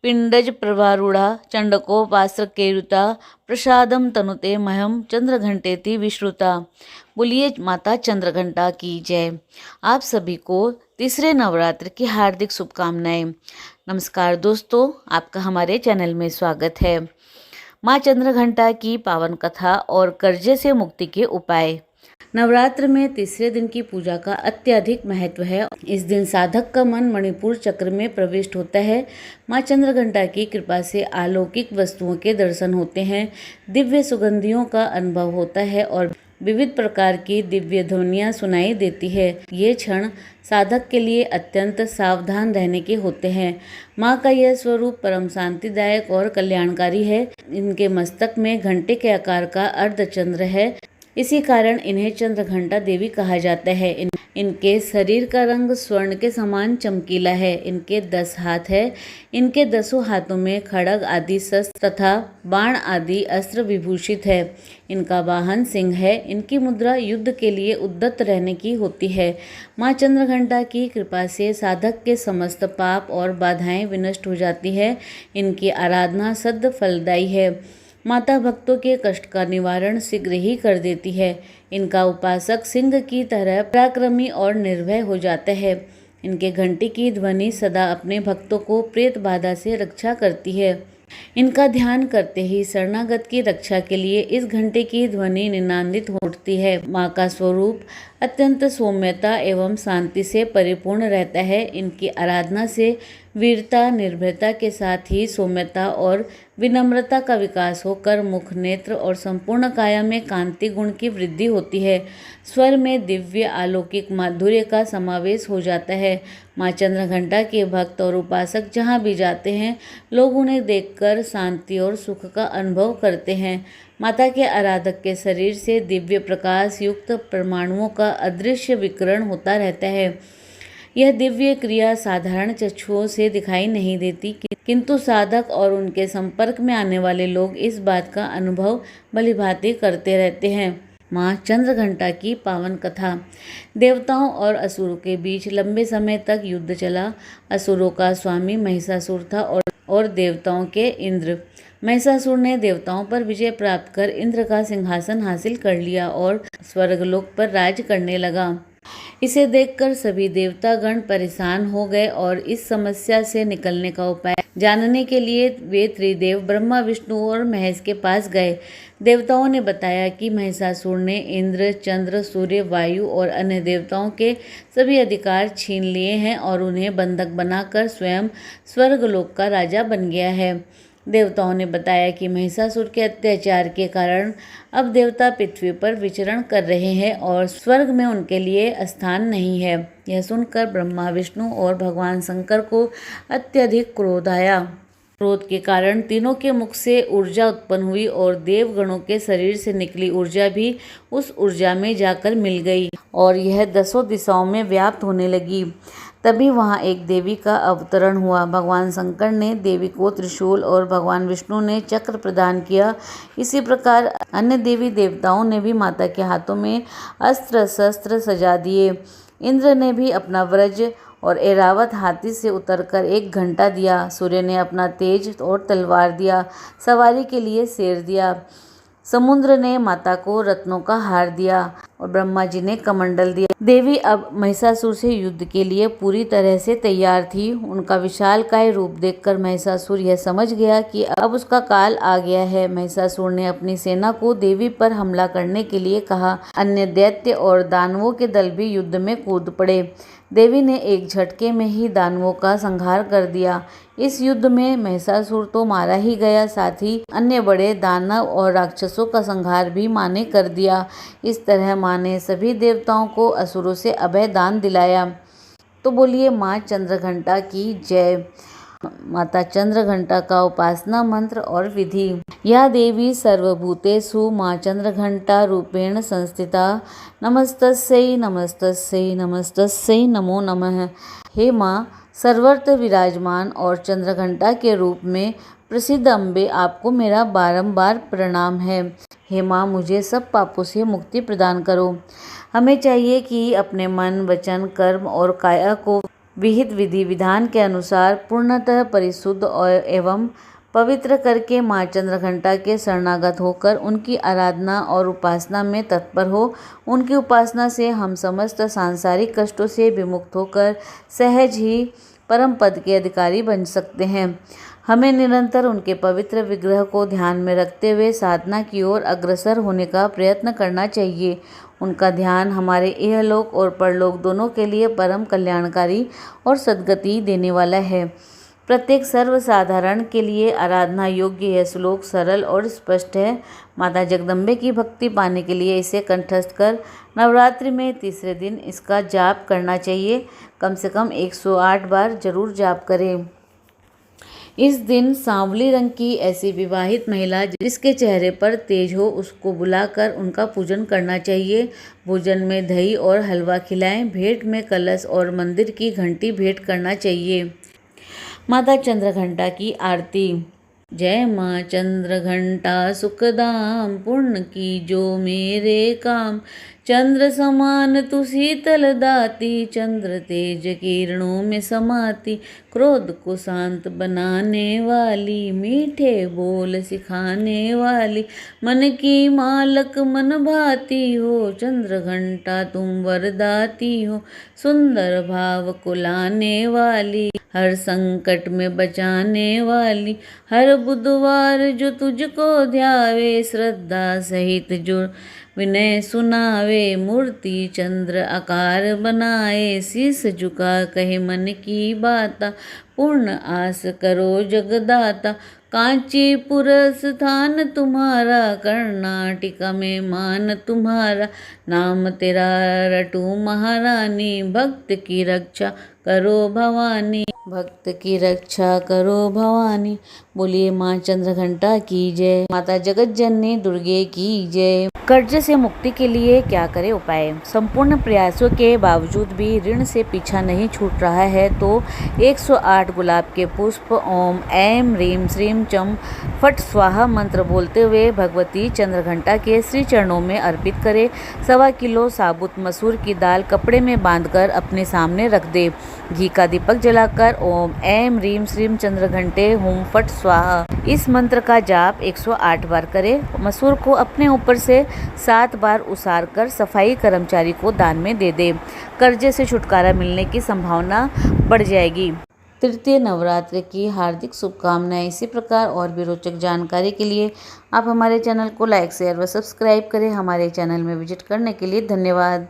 पिंडज प्रभारूढ़ा चंडकोपास्त्रकेरुता प्रसादम तनुते महम चंद्रघंटेति विश्रुता। बोलिए माता चंद्रघंटा की जय। आप सभी को तीसरे नवरात्र की हार्दिक शुभकामनाएं। नमस्कार दोस्तों, आपका हमारे चैनल में स्वागत है। माँ चंद्रघंटा की पावन कथा और कर्जे से मुक्ति के उपाय। नवरात्र में तीसरे दिन की पूजा का अत्यधिक महत्व है। इस दिन साधक का मन मणिपुर चक्र में प्रविष्ट होता है। माँ चंद्रघंटा की कृपा से अलौकिक वस्तुओं के दर्शन होते हैं, दिव्य सुगंधियों का अनुभव होता है और विविध प्रकार की दिव्य ध्वनियाँ सुनाई देती है। ये क्षण साधक के लिए अत्यंत सावधान रहने के होते हैं। माँ का यह स्वरूप परम शांतिदायक और कल्याणकारी है। इनके मस्तक में घंटे के आकार का अर्धचंद्र है, इसी कारण इन्हें चंद्रघंटा देवी कहा जाता है। इनके शरीर का रंग स्वर्ण के समान चमकीला है। इनके 10 हाथ है। इनके 10 हाथों में खड्ग आदि शस्त्र तथा बाण आदि अस्त्र विभूषित है। इनका वाहन सिंह है। इनकी मुद्रा युद्ध के लिए उद्यत रहने की होती है। माँ चंद्रघंटा की कृपा से साधक के समस्त पाप और बाधाएं विनष्ट हो जाती है। इनकी आराधना सद फलदायी है। माता भक्तों के कष्ट का निवारण शीघ्र ही कर देती है। इनका उपासक सिंह की तरह पराक्रमी और निर्भय हो जाता है। इनके घंटी की ध्वनि सदा अपने भक्तों को प्रेत बाधा से रक्षा करती है। इनका ध्यान करते ही शरणागत की रक्षा के लिए इस घंटे की ध्वनि निनादित होती है। माँ का स्वरूप अत्यंत सौम्यता एवं शांति से परिपूर्ण रहता है। इनकी आराधना से वीरता, निर्भयता के साथ ही सौम्यता और विनम्रता का विकास होकर मुख, नेत्र और संपूर्ण काया में कांति गुण की वृद्धि होती है। स्वर में दिव्य अलौकिक माधुर्य का समावेश हो जाता है। माँ चंद्रघंटा के भक्त और उपासक जहाँ भी जाते हैं, लोग उन्हें देखकर शांति और सुख का अनुभव करते हैं। माता के आराधक के शरीर से दिव्य प्रकाश युक्त परमाणुओं का अदृश्य विकिरण होता रहता है। यह दिव्य क्रिया साधारण चक्षुओं से दिखाई नहीं देती, किंतु साधक और उनके संपर्क में आने वाले लोग इस बात का अनुभव भलीभांति करते रहते हैं। माँ चंद्रघंटा की पावन कथा। देवताओं और असुरों के बीच लंबे समय तक युद्ध चला। असुरों का स्वामी महिषासुर था और देवताओं के इंद्र। महिषासुर ने देवताओं पर विजय प्राप्त कर इंद्र का सिंहासन हासिल कर लिया और स्वर्गलोक पर राज करने लगा। इसे देखकर सभी देवतागण परेशान हो गए और इस समस्या से निकलने का उपाय जानने के लिए वे त्रिदेव ब्रह्मा, विष्णु और महेश के पास गए। देवताओं ने बताया कि महिषासुर ने इंद्र, चंद्र, सूर्य, वायु और अन्य देवताओं के सभी अधिकार छीन लिए हैं और उन्हें बंधक बनाकर स्वयं स्वर्गलोक का राजा बन गया है। देवताओं ने बताया कि महिषासुर के अत्याचार के कारण अब देवता पृथ्वी पर विचरण कर रहे हैं और स्वर्ग में उनके लिए स्थान नहीं है। यह सुनकर ब्रह्मा, विष्णु और भगवान शंकर को अत्यधिक क्रोध आया। क्रोध के कारण तीनों के मुख से ऊर्जा उत्पन्न हुई और देवगणों के शरीर से निकली ऊर्जा भी उस ऊर्जा में जाकर मिल गई और यह 10 दिशाओं में व्याप्त होने लगी। तभी वहाँ एक देवी का अवतरण हुआ। भगवान शंकर ने देवी को त्रिशूल और भगवान विष्णु ने चक्र प्रदान किया। इसी प्रकार अन्य देवी देवताओं ने भी माता के हाथों में अस्त्र शस्त्र सजा दिए। इंद्र ने भी अपना वज्र और ऐरावत हाथी से उतरकर एक घंटा दिया। सूर्य ने अपना तेज और तलवार दिया। सवारी के लिए शेर दिया। समुद्र ने माता को रत्नों का हार दिया और ब्रह्मा जी ने कमंडल दिया। देवी अब महिषासुर से युद्ध के लिए पूरी तरह से तैयार थी। उनका विशालकाय रूप देखकर महिषासुर यह समझ गया कि अब उसका काल आ गया है। महिषासुर ने अपनी सेना को देवी पर हमला करने के लिए कहा। अन्य दैत्य और दानवों के दल भी युद्ध में कूद पड़े। देवी ने एक झटके में ही दानवों का संहार कर दिया। इस युद्ध में महिषासुर तो मारा ही गया, साथ ही अन्य बड़े दानव और राक्षसों का संहार भी माँ ने कर दिया। इस तरह माँ ने सभी देवताओं को असुरों से अभय दान दिलाया। तो बोलिए माँ चंद्रघंटा की जय। माता चंद्रघंटा का उपासना मंत्र और विधि। या देवी सर्वभूतेषु माँ चंद्रघंटा रूपेण संस्थिता। नमस्तस्यै नमस्तस्यै नमस्तस्यै नमो नमः। हे माँ सर्वत्र विराजमान और चंद्रघंटा के रूप में प्रसिद्ध अम्बे, आपको मेरा बारंबार प्रणाम है। हे माँ मुझे सब पापों से मुक्ति प्रदान करो। हमें चाहिए कि अपने मन, वचन, कर्म और काया को विहित विधि विधान के अनुसार पूर्णतः परिशुद्ध और एवं पवित्र करके माँ चंद्रघंटा के शरणागत होकर उनकी आराधना और उपासना में तत्पर हो। उनकी उपासना से हम समस्त सांसारिक कष्टों से विमुक्त होकर सहज ही परम पद के अधिकारी बन सकते हैं। हमें निरंतर उनके पवित्र विग्रह को ध्यान में रखते हुए साधना की ओर अग्रसर होने का प्रयत्न करना चाहिए। उनका ध्यान हमारे इहलोक और परलोक दोनों के लिए परम कल्याणकारी और सद्गति देने वाला है। प्रत्येक सर्वसाधारण के लिए आराधना योग्य यह श्लोक सरल और स्पष्ट है। माता जगदम्बे की भक्ति पाने के लिए इसे कंठस्थ कर नवरात्रि में तीसरे दिन इसका जाप करना चाहिए। कम से कम 108 बार जरूर जाप करें। इस दिन सांवली रंग की ऐसी विवाहित महिला जिसके चेहरे पर तेज हो उसको बुलाकर उनका पूजन करना चाहिए। भोजन में दही और हलवा खिलाएं। भेंट में कलश और मंदिर की घंटी भेंट करना चाहिए। माता चंद्रघंटा की आरती। जय माँ चंद्रघंटा सुखदाम, पूर्ण की जो मेरे काम। चंद्र समान तू शीतल दाती, चंद्र तेज किरणों में समाती। क्रोध को शांत बनाने वाली, मीठे बोल सिखाने वाली। मन की मालक मन भाती हो, चंद्रघंटा तुम वरदाती हो। सुंदर भाव को लाने वाली, हर संकट में बचाने वाली। हर बुधवार जो तुझको ध्यावे, श्रद्धा सहित जो विनय सुनावे। मूर्ति चंद्र आकार बनाए, शीस झुका कहे मन की बाता। पूर्ण आस करो जगदाता, कांचीपुर स्थान तुम्हारा। कर्नाटका में मान तुम्हारा, नाम तेरा रटू महारानी। भक्त की रक्षा करो भवानी, भक्त की रक्षा करो भवानी। बोलिए माँ चंद्रघंटा की जय। माता जगत जननी दुर्गे की जय। कर्ज से मुक्ति के लिए क्या करें उपाय। संपूर्ण प्रयासों के बावजूद भी ऋण से पीछा नहीं छूट रहा है तो 108 गुलाब के पुष्प ओम ऐं ह्रीं श्रीं चम फट स्वाहा मंत्र बोलते हुए भगवती चंद्रघंटा के श्री चरणों में अर्पित करें। 1.25 किलो साबुत मसूर की दाल कपड़े में बांधकर अपने सामने रख दे। घी का दीपक जलाकर ओम ऐं ह्रीं श्रीं चंद्रघंटे हुम फट स्वाहा इस मंत्र का जाप 108 बार करें। मसूर को अपने ऊपर से 7 बार उसार कर सफाई कर्मचारी को दान में दे दे। कर्जे से छुटकारा मिलने की संभावना बढ़ जाएगी। तृतीय नवरात्र की हार्दिक शुभकामनाएं। इसी प्रकार और भी रोचक जानकारी के लिए आप हमारे चैनल को लाइक शेयर व सब्सक्राइब करें। हमारे चैनल में विजिट करने के लिए धन्यवाद।